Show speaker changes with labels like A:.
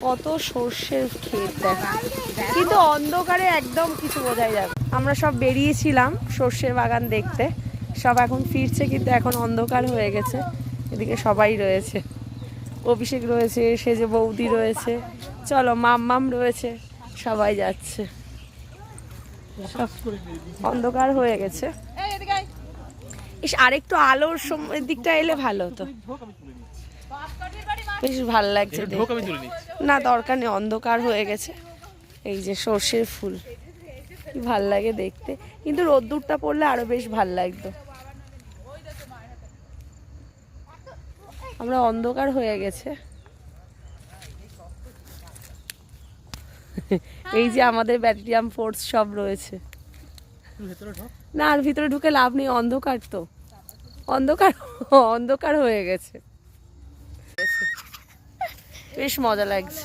A: কত সর্ষের ক্ষেত দেখা, কিন্তু অন্ধকারে একদম কিছু বোঝাই যাবে। আমরা সব বেরিয়েছিলাম সর্ষের বাগান দেখতে, সব এখন ফিরছে, কিন্তু এখন অন্ধকার হয়ে গেছে। এদিকে সবাই রয়েছে, অভিষেক রয়েছে, সেজে বৌদি রয়েছে, চলো মাম্মাম রয়েছে, সবাই যাচ্ছে, সব অন্ধকার হয়ে গেছে। ইস, আরেকটু আলোর দিকটা এলে ভালো হতো, বেশ ভালো লাগছে। না দরকার নেই, অন্ধকার হয়ে গেছে। এই যে সর্ষের ফুল, কি ভাল লাগে দেখতে, কিন্তু রোদ্দুরটা পড়লে আরো বেশ ভাল লাগতো। আমরা অন্ধকার হয়ে গেছে। এই যে আমাদের ব্যাটালিয়াম ফোর্স সব রয়েছে। না আর ভিতরে ঢুকে লাভ নেই, অন্ধকার তো, অন্ধকার অন্ধকার হয়ে গেছে, বেশ মজা লাগছে।